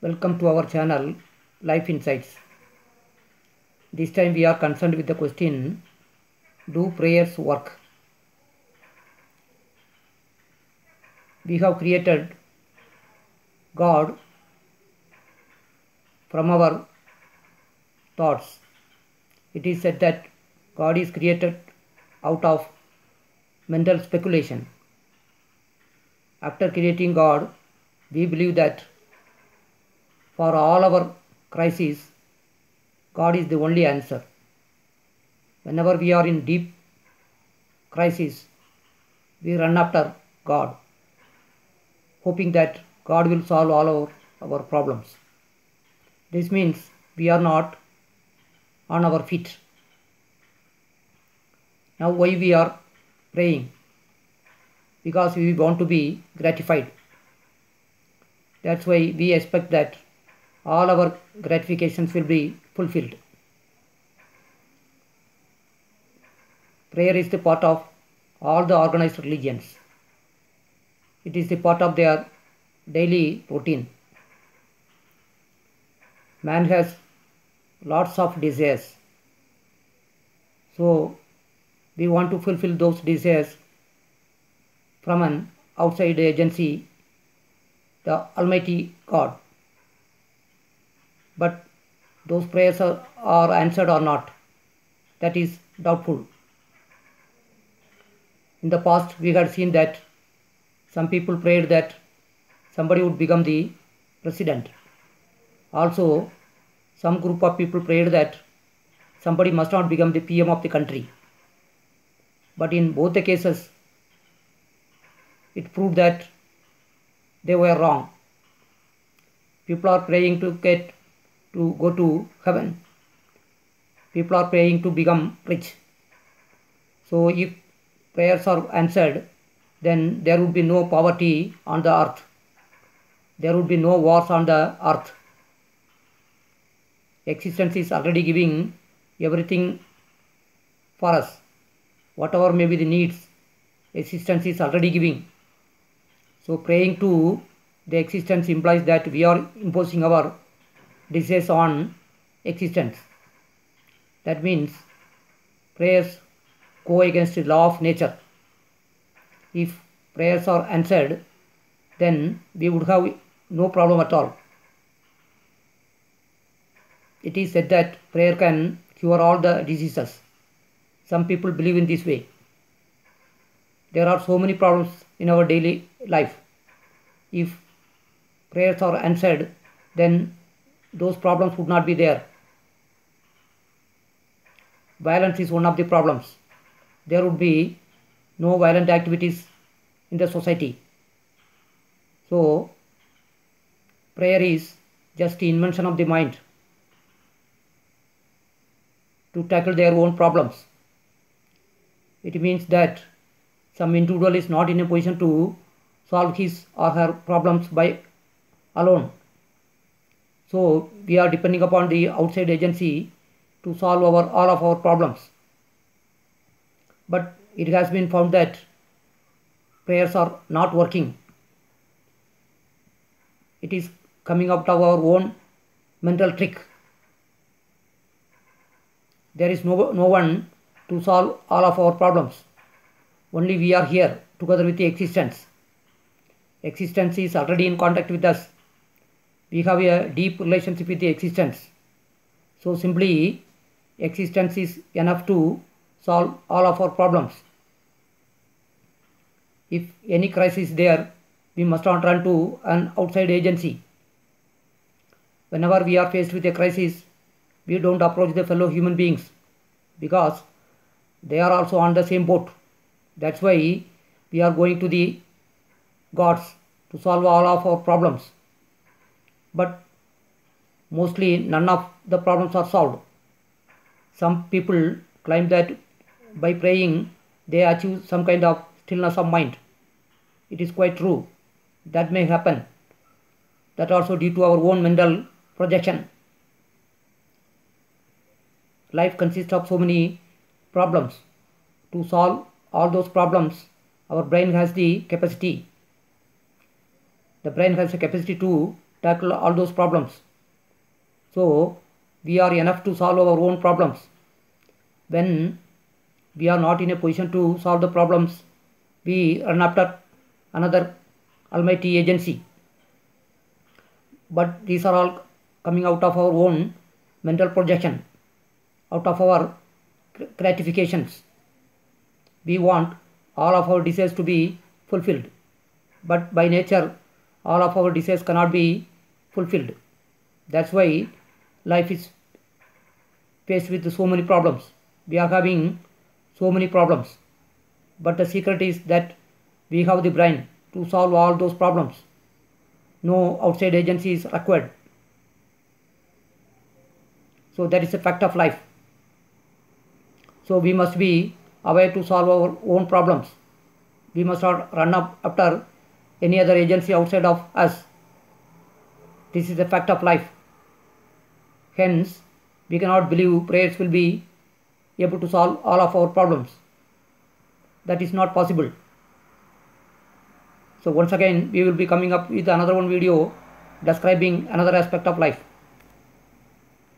Welcome to our channel Life Insights. This time we are concerned with the question, do prayers work? We have created God from our thoughts. It is said that God is created out of mental speculation. After creating God, we believe that for all our crises, God is the only answer. Whenever we are in deep crisis, we run after God, hoping that God will solve all our problems. This means we are not on our feet. Now why we are praying? Because we want to be gratified. That's why we expect that all our gratifications will be fulfilled. Prayer is the part of all the organized religions. It is the part of their daily routine. Man has lots of desires. So we want to fulfill those desires from an outside agency, the Almighty God. But those prayers are answered or not, that is doubtful. In the past, we had seen that some people prayed that somebody would become the president. Also, some group of people prayed that somebody must not become the PM of the country. But in both the cases, it proved that they were wrong. People are praying to go to heaven. People are praying to become rich. So if prayers are answered, then there would be no poverty on the earth. There would be no wars on the earth. Existence is already giving everything for us. Whatever may be the needs, existence is already giving. So praying to the existence implies that we are imposing our desires on existence. That means prayers go against the law of nature. If prayers are answered, then we would have no problem at all. It is said that prayer can cure all the diseases. Some people believe in this way. There are so many problems in our daily life. If prayers are answered, then those problems would not be there. Violence is one of the problems. There would be no violent activities in the society. So, prayer is just the invention of the mind to tackle their own problems. It means that some individual is not in a position to solve his or her problems by alone. So we are depending upon the outside agency to solve all of our problems. But it has been found that prayers are not working. It is coming out of our own mental trick. There is no one to solve all of our problems. Only we are here together with the existence. Existence is already in contact with us. We have a deep relationship with the existence. So simply existence is enough to solve all of our problems. If any crisis is there, we must not run to an outside agency. Whenever we are faced with a crisis, we don't approach the fellow human beings because they are also on the same boat. That's why we are going to the gods to solve all of our problems. But mostly none of the problems are solved. Some people claim that by praying they achieve some kind of stillness of mind. It is quite true. That may happen. That also due to our own mental projection. Life consists of so many problems. To solve all those problems, our brain has the capacity. The brain has the capacity to tackle all those problems. So we are enough to solve our own problems. When we are not in a position to solve the problems, we run after another almighty agency. But these are all coming out of our own mental projection, out of our gratifications. We want all of our desires to be fulfilled, but by nature all of our desires cannot be fulfilled. That's why life is faced with so many problems. We are having so many problems, but the secret is that we have the brain to solve all those problems. No outside agency is required. So that is a fact of life. So we must be aware to solve our own problems. We must not run up after any other agency outside of us. This is a fact of life. Hence, we cannot believe prayers will be able to solve all of our problems. That is not possible. So once again, we will be coming up with another one video describing another aspect of life.